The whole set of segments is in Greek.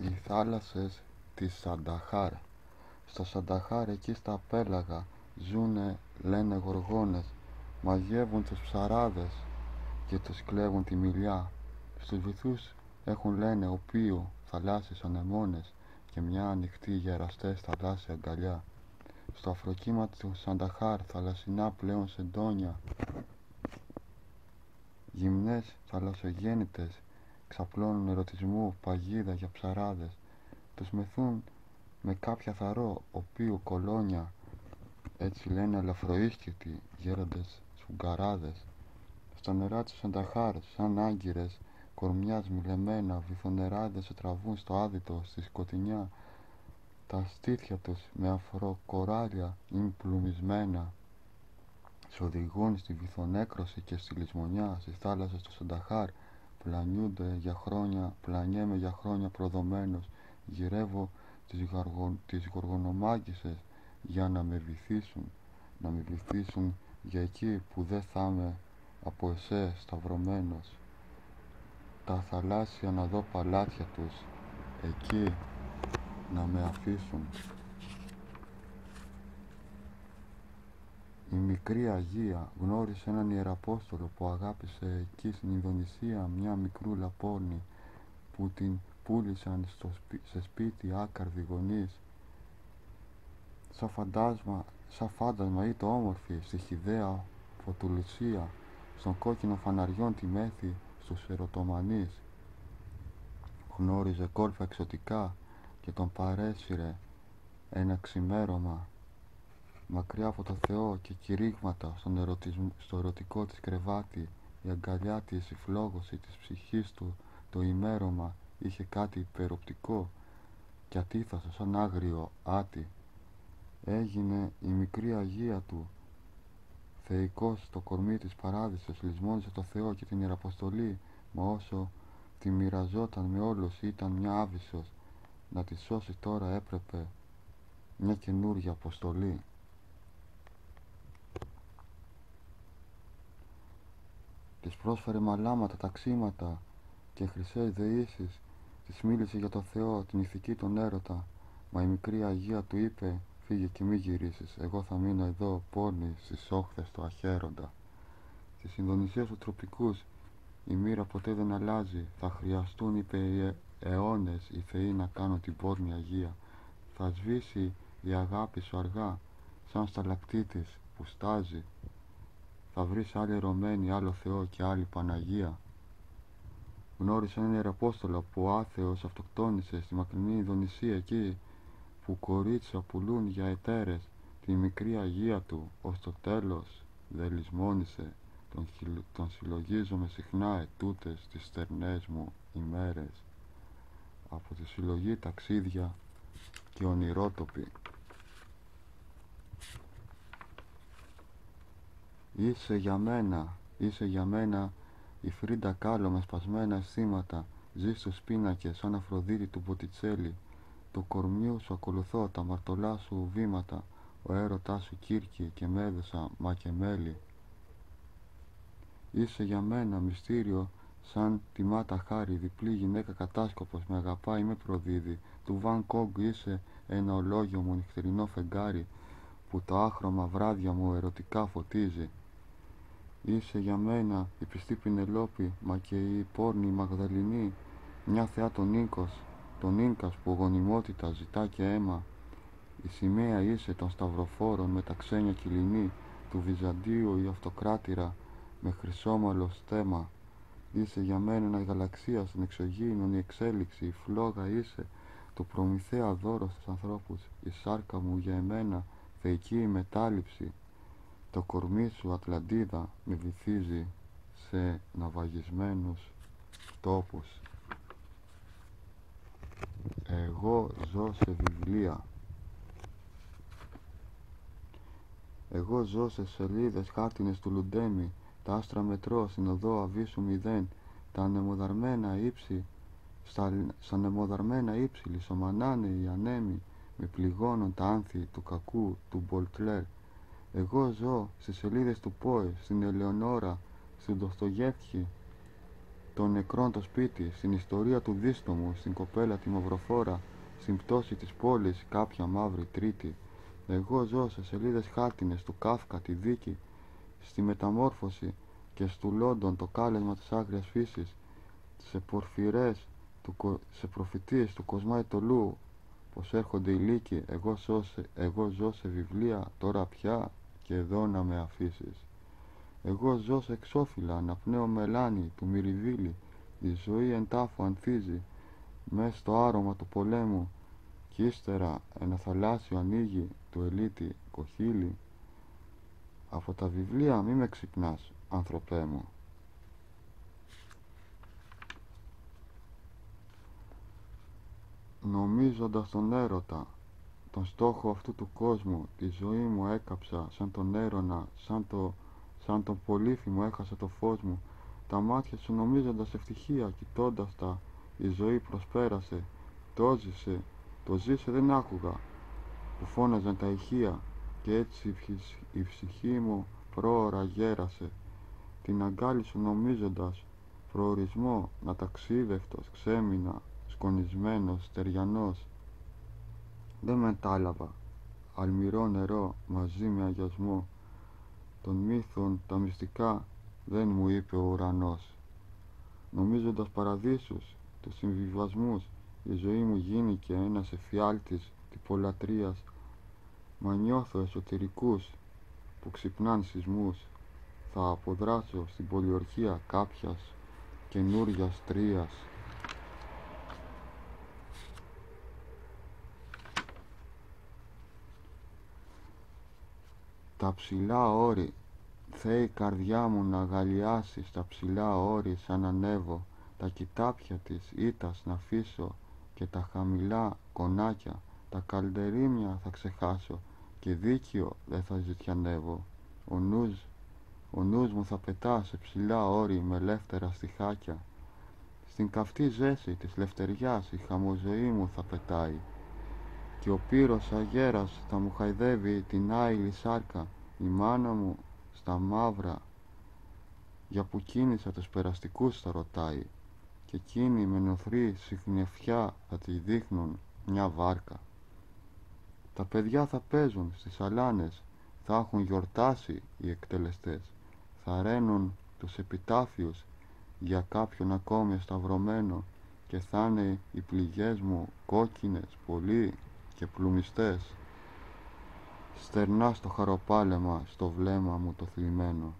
Οι θάλασσες της Σανταχάρ. Στο Σανταχάρ, εκεί στα πέλαγα, ζουνε, λένε γοργόνες, μαγεύουν τους ψαράδες και τους κλέβουν τη μιλιά. Στους βυθούς έχουν, λένε, οπίο, θαλάσσιες ανεμόνες και μια ανοιχτή γεραστές θαλάσσια αγκαλιά. Στο αφροκύμα του Σανταχάρ, θαλασσινά πλέον σεντόνια, γυμνές θαλασσογέννητες, ξαπλώνουν ερωτισμού παγίδα για ψαράδες. Τους μεθούν με κάποια θαρό, οπίου κολόνια, έτσι λένε ελαφροίσκητοι γέροντες σφουγγαράδες. Στα νερά του Σανταχάρ, σαν άγκυρες κορμιάς μιλεμένα, βυθονεράδες σε τραβούν στο άδυτο, στη σκοτεινιά. Τα στήθια τους με αφροκοράλια είναι πλουμισμένα. Σ' οδηγούν στη βυθονέκρωση και στη λησμονιά. Στις θάλασσες του Σανταχάρ πλανιέμαι για χρόνια προδομένος. Γυρεύω τις γοργονομάγισσες για να με βυθίσουν για εκεί που δεν θα είμαι από εσέ σταυρωμένος. Τα θαλάσσια να δω παλάτια τους, εκεί να με αφήσουν. Η μικρή Αγία γνώρισε έναν ιεραπόστολο που αγάπησε εκεί στην Ινδονησία μια μικρούλα πόρνη που την πούλησαν σε σπίτι άκαρδοι γονείς. Σαν φάντασμα ήταν όμορφη στη χυδαία φωτουλουσία, στον κόκκινο φαναριών τη μέθη στους ερωτομανείς. Γνώριζε κόλπα εξωτικά και τον παρέσυρε ένα ξημέρωμα μακριά από το Θεό και κηρύγματα στο ερωτικό της κρεβάτι. Η αγκαλιά της, η φλόγωση της ψυχής του, το ημέρωμα είχε κάτι υπεροπτικό και ατίθασο σαν άγριο άτι. Έγινε η μικρή Αγία του θεϊκός στο κορμί της παράδεισος, λησμόνισε το Θεό και την Ιεραποστολή, μα όσο τη μοιραζόταν με όλους ήταν μια άβυσσος. Να τη σώσει τώρα έπρεπε μια καινούρια αποστολή. Της πρόσφερε μαλάματα, ταξίματα και χρυσές δεήσεις. Της μίλησε για το Θεό, την ηθική, τον έρωτα. Μα η μικρή Αγία του είπε, φύγε και μη γυρίσεις, εγώ θα μείνω εδώ πόρνη στις όχθες του αχέροντα. Της Ινδονησίας του τροπικούς η μοίρα ποτέ δεν αλλάζει. Θα χρειαστούν, είπε, οι αιώνες οι θεοί να κάνουν την πόρνη Αγία. Θα σβήσει η αγάπη σου αργά, σαν σταλακτήτης που στάζει. Θα βρεις άλλη ερωμένη, άλλο Θεό και άλλη Παναγία. Γνώρισε έναν ιεραπόστολο που άθεος αυτοκτόνησε στη μακρινή Ινδονησία, εκεί που κορίτσια πουλούν για εταίρες τη μικρή Αγία του. Ως το τέλος δεν λησμόνησε. Τον συλλογίζομαι συχνά ετούτες τις στερνές μου ημέρες. Από τη συλλογή ταξίδια και ονειρότοποι. Είσαι για μένα η Φρίντα Κάλο με σπασμένα αισθήματα. Ζεις στους πίνακες σαν Αφροδίτη του Μποτιτσέλη. Του κορμιού σου ακολουθώ τα μαρτωλά σου βήματα. Ο έρωτάς σου κύρκη και μέδουσα μα και μέλι. Είσαι για μένα μυστήριο σαν τη Μάτα Χάρη, διπλή γυναίκα κατάσκοπος, με αγαπάει, με προδίδει. Του Βαν Κόγκ είσαι ένα ολόγιο μου νυχτερινό φεγγάρι που τα άχρωμα βράδια μου ερωτικά φωτίζει. Είσαι για μένα η πιστή Πινελόπη, μα και η πόρνη Μαγδαληνή, μια θεά τον Ίνκας που γονιμότητα ζητά και αίμα. Η σημαία είσαι των σταυροφόρων με τα ξένια κυλινή, του Βυζαντίου η αυτοκράτηρα με χρυσόμαλο στέμα. Είσαι για μένα ένα γαλαξία των εξωγήινων η εξέλιξη, η φλόγα είσαι το Προμηθέα δώρο στους ανθρώπους, η σάρκα μου για εμένα θεϊκή η μετάληψη. Το κορμί σου Ατλαντίδα με βυθίζει σε ναυαγισμένους τόπους. Εγώ ζω σε βιβλία. Εγώ ζω σε σελίδες χάρτινες του Λουντέμι. Τα άστρα μετρώ στην οδό Αβίσου 0. Στα νεμοδαρμένα ύψη λισομανάνε οι ανέμοι. Με πληγώνουν τα άνθη του κακού του Μπολτλέρ. Εγώ ζω στις σελίδες του Πόε, στην Ελεονόρα, στον Ντοστογεύσκι. των νεκρών το σπίτι, στην ιστορία του δίστομου, στην κοπέλα τη μαυροφόρα, στην πτώση της πόλης κάποια μαύρη τρίτη. Εγώ ζω σε σελίδες χάρτινες του Κάφκα τη δίκη, στη μεταμόρφωση και στου Λόντον το κάλεσμα της άγριας φύσης, σε πορφυρές, σε προφητείες του Κοσμάη Τολού, πως έρχονται οι λύκοι. Εγώ ζω σε βιβλία τώρα πια και εδώ να με αφήσεις. Εγώ ζω σε εξώφυλλα, αναπνέω μελάνι του Μυριβίλη, η ζωή εν τάφο ανθίζει μες στο άρωμα του πολέμου, κι ύστερα ένα θαλάσσιο ανοίγει του ελίτη κοχύλι. Από τα βιβλία μη με ξυπνάς, άνθρωπέ μου. Νομίζοντας τον έρωτα, τον στόχο αυτού του κόσμου, τη ζωή μου έκαψα σαν τον έρωνα, σαν τον πολύφημο έχασα το φως μου. Τα μάτια σου νομίζοντας ευτυχία, κοιτώντας τα, η ζωή προσπέρασε. Το ζήσε δεν άκουγα, που φώναζαν τα ηχεία, και έτσι η ψυχή μου πρόωρα γέρασε. Την αγκάλι σου νομίζοντας προορισμό, να ταξίδευτος ξέμεινα, σκονισμένος, στεριανός. Δεν μετάλαβα αλμυρό νερό μαζί με αγιασμό, των μύθων τα μυστικά δεν μου είπε ο ουρανός. Νομίζοντας παραδείσους, τους συμβιβασμούς, η ζωή μου γίνηκε ένας εφιάλτης τυπολατρείας, μα νιώθω εσωτερικούς που ξυπνάν σεισμούς. Θα αποδράσω στην πολιορκία κάποιας καινούριας τρίας. Τα ψηλά όρη, θέει η καρδιά μου να αγαλιάσει στα ψηλά όρη σαν ανέβω, τα κοιτάπια της ήτας να αφήσω και τα χαμηλά κονάκια, τα καλντερίμια θα ξεχάσω και δίκιο δεν θα ζητιανεύω. Ο νους μου θα πετά σε ψηλά όρη με ελεύθερα στιχάκια. Στην καυτή ζέση της λευτεριάς η χαμοζωή μου θα πετάει και ο πύρος αγέρας θα μου χαϊδεύει την άειλη σάρκα. Η μάνα μου στα μαύρα για που κίνησα τους περαστικούς θα ρωτάει και εκείνοι με νοθρή συχνεφιά θα τη δείχνουν μια βάρκα. Τα παιδιά θα παίζουν στις αλάνες, θα έχουν γιορτάσει οι εκτελεστές, θα ραίνουν τους επιτάφιους για κάποιον ακόμη σταυρωμένο και θα είναι οι πληγές μου κόκκινες πολύ και πλουμιστές, στερνά στο χαροπάλεμα στο βλέμμα μου το θλιμμένο.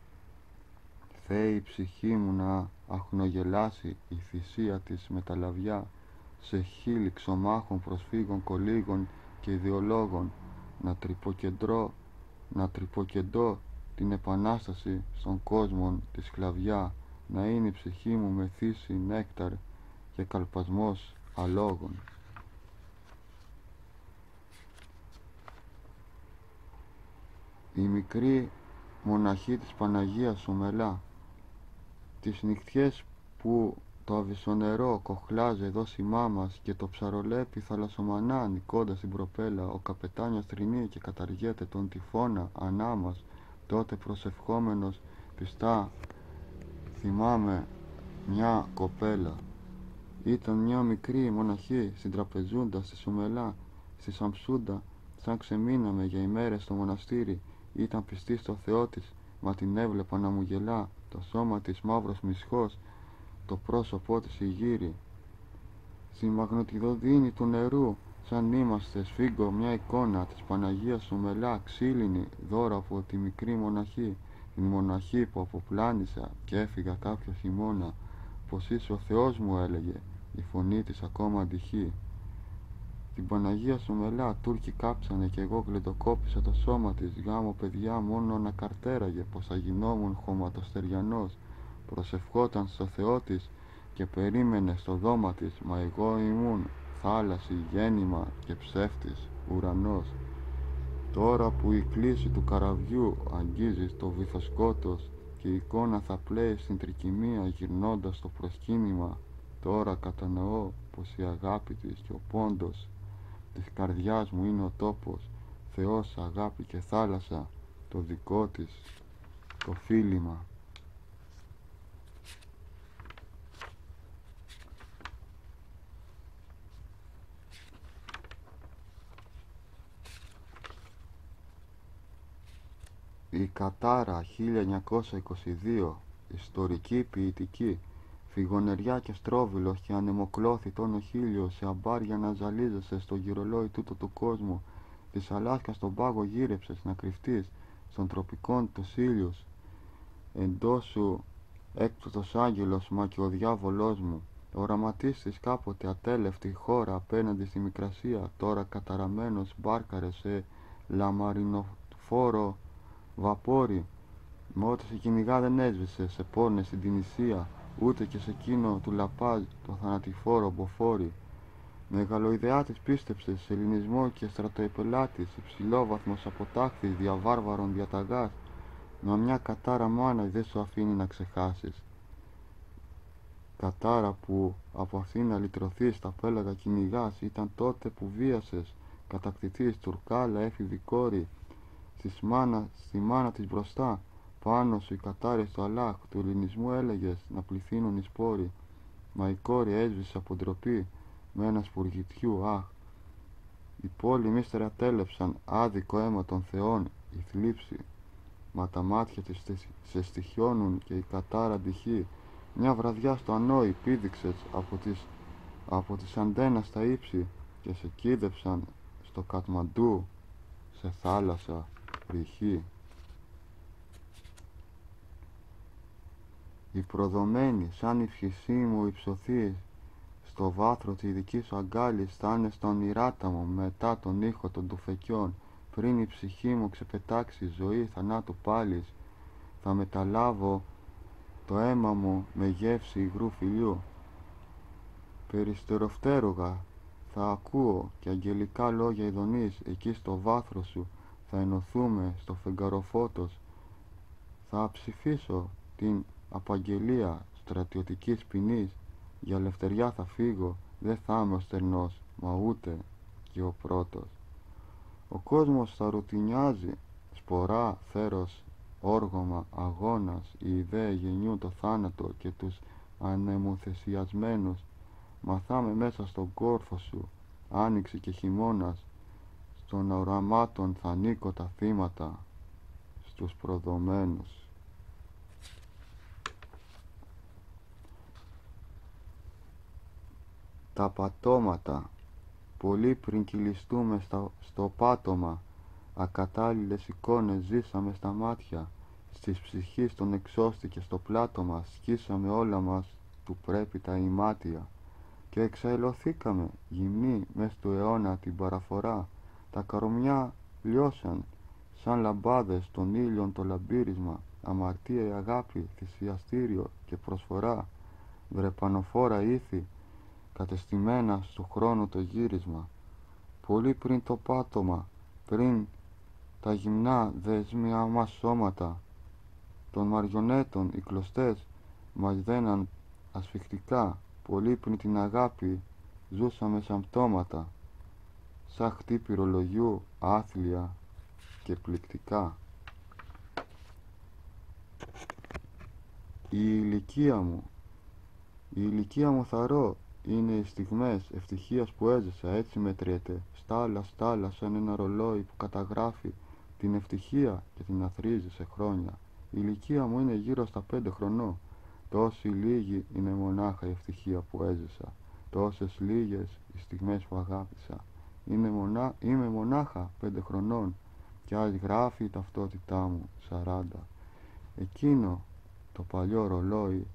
Θέει η ψυχή μου να αχνογελάσει η θυσία της με τα λαβιά σε χείλη ξωμάχων προσφύγων κολύγων και ιδεολόγων, να τρυποκεντώ την επανάσταση στον κόσμο τη σκλαβιά, να είναι η ψυχή μου μεθύσι νέκταρ και καλπασμός αλόγων. Η μικρή μοναχή της Παναγίας Ομελά, τις νυχτιές που το αβυσσονερό κοχλάζει εδώ σημά μας και το ψαρολέπι θαλασσομανά νικώντας την προπέλα, ο καπετάνιος τρινεί και καταργέται τον τυφώνα ανά μας, τότε προσευχόμενος πιστά θυμάμαι μια κοπέλα. Ήταν μια μικρή μοναχή στην τραπεζούντα στη Σομελά, στη Σαμψούντα, σαν ξεμείναμε για ημέρες στο μοναστήρι. Ήταν πιστή στο Θεό της, μα την έβλεπα να μου γελά, το σώμα της μαύρος μισχός, το πρόσωπό της ηγύρι. Στη μαγνητιδοδίνη του νερού, σαν είμαστε σφίγγω μια εικόνα της Παναγίας Σομελά, ξύλινη δώρα από τη μικρή μοναχή, την μοναχή που αποπλάνησα και έφυγα κάποιο χειμώνα. Πως είσαι ο Θεός μου, έλεγε, η φωνή της ακόμα αντυχεί. Την Παναγία Σομελά Τούρκοι κάψανε και εγώ γλεντοκόπησα το σώμα της. Γάμο παιδιά μόνο να καρτέραγε, πως θα γινόμουν χωματοστεριανός. Προσευχόταν στο Θεό της και περίμενε στο δώμα της, μα εγώ ήμουν θάλασσι, γέννημα και ψεύτης, ουρανός. Τώρα που η κλίση του καραβιού αγγίζει στο βυθοσκότος και η εικόνα θα πλέει στην τρικυμία γυρνώντας το προσκύνημα, τώρα κατανοώ πως η αγάπη της και ο πόντος της καρδιάς μου είναι ο τόπος, Θεός, αγάπη και θάλασσα, το δικό της το φίλημα. Η Κατάρα 1922, ιστορική ποιητική, φιγονεριά και στρόβιλος και ανεμοκλώθη τόνο χίλιο σε αμπάρια να ζαλίζεσαι στο γυρολόι τούτο του κόσμου, της Αλάσκας στον πάγο γύρεψες να κρυφτείς, στον τροπικών τους ήλιους, εντός σου έκπτωτος άγγελος μα και ο διάβολός μου, οραματίστης κάποτε ατέλευτη χώρα απέναντι στη Μικρασία, τώρα καταραμένος μπάρκαρε σε λαμαρινοφόρο βαπόρι, μα ό,τι σε κυνηγά δεν έσβησε, σε πόρνε στην Τινησία, ούτε και σε εκείνο του Λαπάζ το θανατηφόρο μποφόρι. Μεγαλοειδεάτης πίστεψες σε ελληνισμό και στρατοεπελάτης, υψηλόβαθμος αποτάχθης διαβάρβαρων διαταγάς, μα μια κατάρα μάνα δεν σου αφήνει να ξεχάσεις. Κατάρα που από αυτήν να λυτρωθείς τα πέλαγα κυνηγάς, ήταν τότε που βίασες, κατακτητής τουρκάλα έφηβη κόρη, στη μάνα της μπροστά, πάνω σου οι κατάρες του Αλλάχ, του ελληνισμού έλεγες να πληθύνουν οι σπόροι, μα η κόρη έσβησε από ντροπή με ένα σπουργητιού, αχ. Οι πόλοι ύστερα τέλεψαν άδικο αίμα των θεών, η θλίψη, μα τα μάτια της σε στοιχιώνουν και η κατάρα αντυχεί. Μια βραδιά στο Ανόη πήδηξες από τις αντένα στα ύψη και σε κίδεψαν στο Κατμαντού σε θάλασσα ρηχή. Η προδομένη σαν η φυσή μου υψωθεί στο βάθρο της δικής σου αγκάλης, θα είναι στα ονειράτα μου μετά τον ήχο των τουφεκιών, πριν η ψυχή μου ξεπετάξει ζωή θανάτου πάλης, θα μεταλάβω το αίμα μου με γεύση υγρού φιλιού. Περιστεροφτέρογα θα ακούω και αγγελικά λόγια ειδονής, εκεί στο βάθρο σου θα ενωθούμε στο φεγγαροφώτος, θα ψηφίσω την απαγγελία στρατιωτικής ποινής, για ελευθεριά θα φύγω, δεν θα είμαι ο στερνός, μα ούτε και ο πρώτος. Ο κόσμος θα ρουτινιάζει, σπορά, θέρος, όργωμα, αγώνας, η ιδέα γεννιούν το θάνατο και τους ανεμοθεσιασμένους, μα θα είμαι μέσα στον κόρφο σου, άνοιξη και χειμώνας, στον οραμάτων θα νίκω τα θύματα, στους προδομένους. Τα πατώματα, πολύ πριν κυλιστούμε στο πάτωμα, ακατάλληλες εικόνες ζήσαμε στα μάτια, στις ψυχής τον εξώστη και στο πλάτωμα σκίσαμε όλα μας του πρέπει τα ημάτια και εξαελωθήκαμε γυμνοί μες του αιώνα την παραφορά, τα καρομιά λιώσαν σαν λαμπάδες των ήλιων το λαμπύρισμα, αμαρτία η αγάπη, θυσιαστήριο και προσφορά, βρεπανοφόρα ήθη κατεστημένα στο χρόνο το γύρισμα, πολύ πριν το πάτωμα, πριν τα γυμνά δεσμιά μας σώματα των μαριονέτων οι κλωστές μας δέναν ασφιχτικά, πολύ πριν την αγάπη ζούσαμε σαν πτώματα, σαν χτύπη ρολογιού άθλια και πληκτικά. Η ηλικία μου θαρώ, είναι οι στιγμές ευτυχίας που έζησα, έτσι μετριέται, στάλα σαν ένα ρολόι που καταγράφει την ευτυχία και την αθρίζει σε χρόνια. Η ηλικία μου είναι γύρω στα 5 χρονών, τόσοι λίγοι είναι μονάχα η ευτυχία που έζησα, τόσες λίγες οι στιγμές που αγάπησα. Είμαι μονάχα 5 χρονών κι ας γράφει η ταυτότητά μου 40. Εκείνο το παλιό ρολόι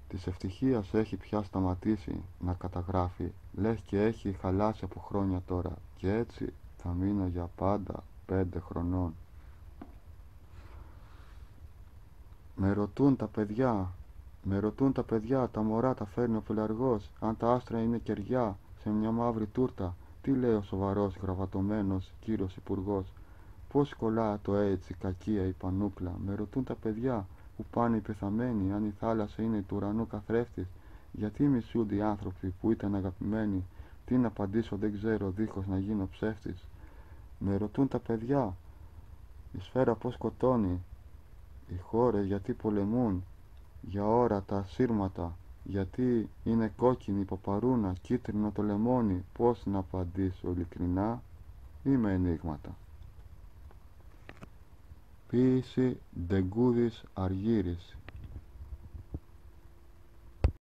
της ευτυχίας έχει πια σταματήσει να καταγράφει, λες και έχει χαλάσει από χρόνια τώρα, και έτσι θα μείνω για πάντα 5 χρονών. Με ρωτούν τα παιδιά, τα μωρά τα φέρνει ο πελαργός, αν τα άστρα είναι κεριά σε μια μαύρη τούρτα, τι λέει ο σοβαρός γραβατωμένος κύριος υπουργός, πώς κολλά το έτσι κακία η πανούκλα. Με ρωτούν τα παιδιά που πάνε οι πεθαμένοι, αν η θάλασσα είναι του ουρανού καθρέφτης, γιατί μισούνται οι άνθρωποι που ήταν αγαπημένοι, τι να απαντήσω δεν ξέρω δίχως να γίνω ψεύτης. Με ρωτούν τα παιδιά, η σφαίρα πως σκοτώνει, οι χώρες γιατί πολεμούν, για ώρα τα σύρματα, γιατί είναι κόκκινη η παπαρούνα, κίτρινο το λεμόνι, πώς να απαντήσω ειλικρινά ή με ενίγματα. Ποίηση Ντεγκούδης Αργύρης.